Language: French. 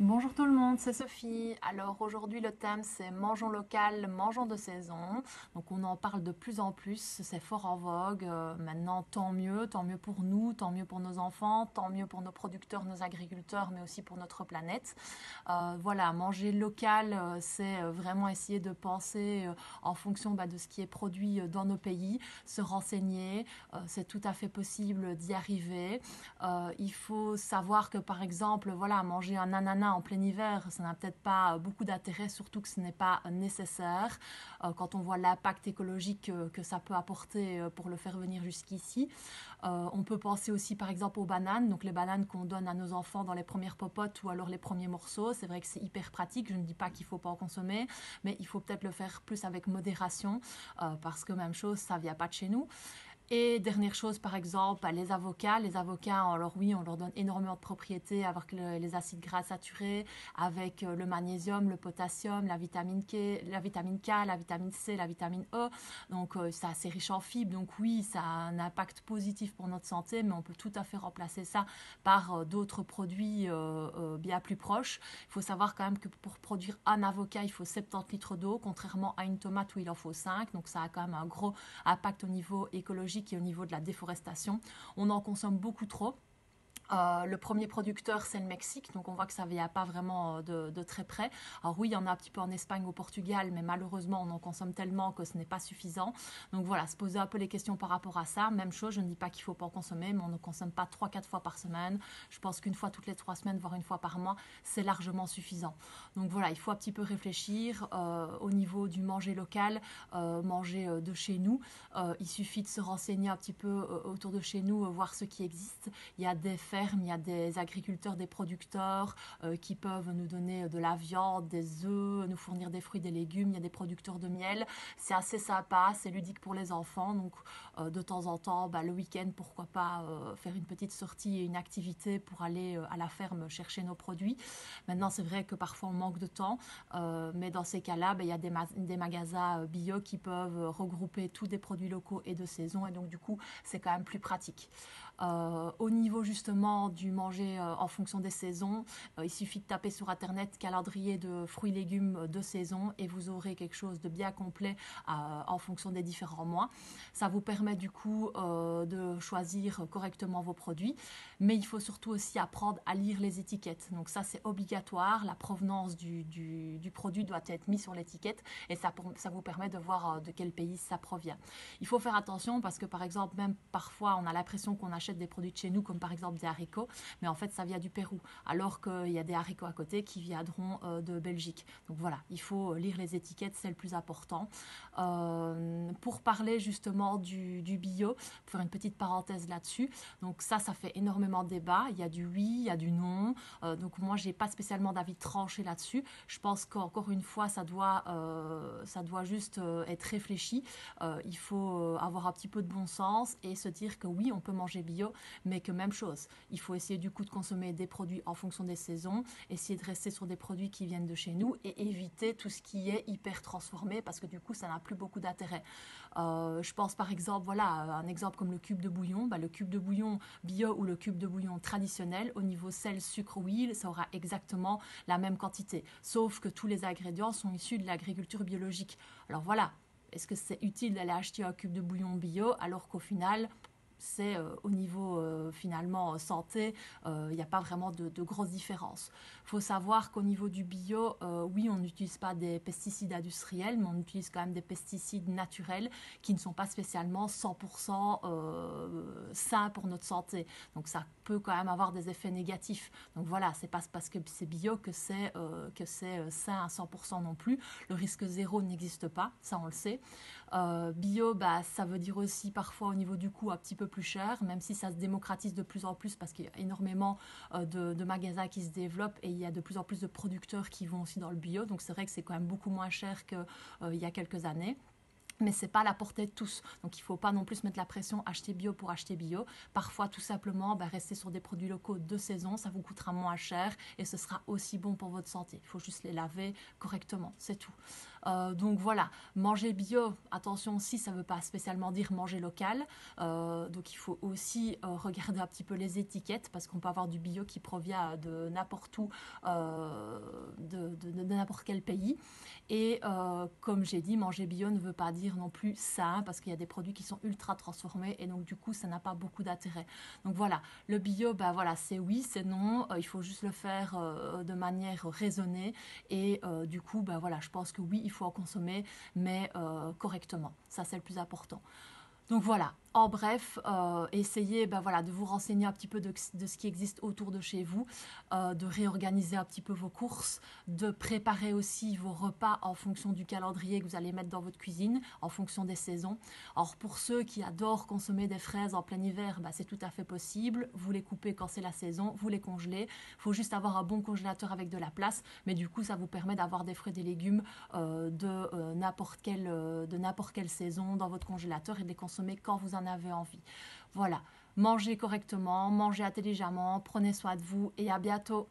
Bonjour tout le monde, c'est Sophie. Alors aujourd'hui le thème c'est mangeons local, mangeons de saison. Donc on en parle de plus en plus, c'est fort en vogue. Maintenant tant mieux pour nous, tant mieux pour nos enfants, tant mieux pour nos producteurs, nos agriculteurs, mais aussi pour notre planète. Voilà, manger local, c'est vraiment essayer de penser en fonction de ce qui est produit dans nos pays, se renseigner. C'est tout à fait possible d'y arriver. Il faut savoir que par exemple, voilà, manger un ananas en plein hiver, ça n'a peut-être pas beaucoup d'intérêt, surtout que ce n'est pas nécessaire quand on voit l'impact écologique que ça peut apporter pour le faire venir jusqu'ici. On peut penser aussi par exemple aux bananes, donc les bananes qu'on donne à nos enfants dans les premières popotes ou alors les premiers morceaux. C'est vrai que c'est hyper pratique, je ne dis pas qu'il ne faut pas en consommer, mais il faut peut-être le faire plus avec modération parce que même chose, ça ne vient pas de chez nous. Et dernière chose, par exemple, les avocats. Les avocats, alors oui, on leur donne énormément de propriétés avec les acides gras saturés, avec le magnésium, le potassium, la vitamine K, la vitamine C, la vitamine E. Donc c'est assez riche en fibres. Donc oui, ça a un impact positif pour notre santé, mais on peut tout à fait remplacer ça par d'autres produits bien plus proches. Il faut savoir quand même que pour produire un avocat, il faut 70 litres d'eau, contrairement à une tomate où il en faut 5. Donc ça a quand même un gros impact au niveau écologique et au niveau de la déforestation. On en consomme beaucoup trop. Le premier producteur, c'est le Mexique, donc on voit que ça ne vient pas vraiment de très près. Alors oui, il y en a un petit peu en Espagne, au Portugal, mais malheureusement, on en consomme tellement que ce n'est pas suffisant. Donc voilà, se poser un peu les questions par rapport à ça. Même chose, je ne dis pas qu'il ne faut pas en consommer, mais on ne consomme pas 3 4 fois par semaine. Je pense qu'une fois toutes les 3 semaines, voire une fois par mois, c'est largement suffisant. Donc voilà, il faut un petit peu réfléchir au niveau du manger local, manger de chez nous. Il suffit de se renseigner un petit peu autour de chez nous, voir ce qui existe. Il y a des fermes, il y a des agriculteurs, des producteurs qui peuvent nous donner de la viande, des œufs, nous fournir des fruits, des légumes. Il y a des producteurs de miel. C'est assez sympa, c'est ludique pour les enfants. Donc de temps en temps, le week-end, pourquoi pas faire une petite sortie et une activité pour aller à la ferme chercher nos produits. Maintenant, c'est vrai que parfois on manque de temps, mais dans ces cas-là, il y a des magasins bio qui peuvent regrouper tous des produits locaux et de saison, et donc du coup, c'est quand même plus pratique. Au niveau justement du manger en fonction des saisons, il suffit de taper sur internet calendrier de fruits et légumes de saison et vous aurez quelque chose de bien complet en fonction des différents mois. Ça vous permet du coup de choisir correctement vos produits, mais il faut surtout aussi apprendre à lire les étiquettes. Donc ça c'est obligatoire, la provenance du produit doit être mise sur l'étiquette et ça vous permet de voir de quel pays ça provient. Il faut faire attention parce que par exemple, même parfois on a l'impression qu'on achète des produits de chez nous, comme par exemple des haricots, mais en fait ça vient du Pérou, alors qu'il y a des haricots à côté qui viendront de Belgique. Donc voilà, il faut lire les étiquettes, c'est le plus important. Pour parler justement du bio, pour faire une petite parenthèse là-dessus, donc ça fait énormément de débat. Il y a du oui, il y a du non. Donc moi, j'ai pas spécialement d'avis tranché là-dessus. Je pense qu'encore une fois, ça doit juste être réfléchi. Il faut avoir un petit peu de bon sens et se dire que oui, on peut manger bio, mais que même chose. Il faut essayer du coup de consommer des produits en fonction des saisons, essayer de rester sur des produits qui viennent de chez nous et éviter tout ce qui est hyper transformé parce que du coup, ça n'a plus beaucoup d'intérêt. Je pense par exemple, voilà, un exemple comme le cube de bouillon. Le cube de bouillon bio ou le cube de bouillon traditionnel, au niveau sel, sucre, huile, ça aura exactement la même quantité. Sauf que tous les ingrédients sont issus de l'agriculture biologique. Alors voilà, est-ce que c'est utile d'aller acheter un cube de bouillon bio alors qu'au final, c'est au niveau finalement santé, il n'y a pas vraiment de grosses différences. Il faut savoir qu'au niveau du bio, oui, on n'utilise pas des pesticides industriels, mais on utilise quand même des pesticides naturels qui ne sont pas spécialement 100% sains pour notre santé. Donc ça peut quand même avoir des effets négatifs. Donc voilà, c'est pas parce que c'est bio que c'est sain à 100% non plus. Le risque zéro n'existe pas, ça on le sait. Bio, ça veut dire aussi parfois au niveau du coût un petit peu plus cher, même si ça se démocratise de plus en plus parce qu'il y a énormément de magasins qui se développent et il y a de plus en plus de producteurs qui vont aussi dans le bio. Donc c'est vrai que c'est quand même beaucoup moins cher qu'il y a quelques années. Mais c'est pas à la portée de tous. Donc il ne faut pas non plus mettre la pression acheter bio pour acheter bio. Parfois, tout simplement, rester sur des produits locaux de saison, ça vous coûtera moins cher et ce sera aussi bon pour votre santé. Il faut juste les laver correctement, c'est tout. Donc voilà, manger bio, attention aussi, ça ne veut pas spécialement dire manger local. Donc il faut aussi regarder un petit peu les étiquettes parce qu'on peut avoir du bio qui provient de n'importe où, de n'importe quel pays. Et comme j'ai dit, manger bio ne veut pas dire non plus sain parce qu'il y a des produits qui sont ultra transformés et donc du coup ça n'a pas beaucoup d'intérêt. Donc voilà, le bio, ben voilà, c'est oui, c'est non, il faut juste le faire de manière raisonnée et du coup, ben voilà, je pense que oui, il faut en consommer, mais correctement. Ça, c'est le plus important. Donc voilà, en bref, essayez ben voilà, de vous renseigner un petit peu de ce qui existe autour de chez vous, de réorganiser un petit peu vos courses, de préparer aussi vos repas en fonction du calendrier que vous allez mettre dans votre cuisine, en fonction des saisons. Alors pour ceux qui adorent consommer des fraises en plein hiver, ben c'est tout à fait possible. Vous les coupez quand c'est la saison, vous les congelez. Il faut juste avoir un bon congélateur avec de la place, mais du coup ça vous permet d'avoir des fruits et des légumes de n'importe quelle saison dans votre congélateur et de les consommer quand vous en avez envie. Voilà, mangez correctement, mangez intelligemment, prenez soin de vous et à bientôt.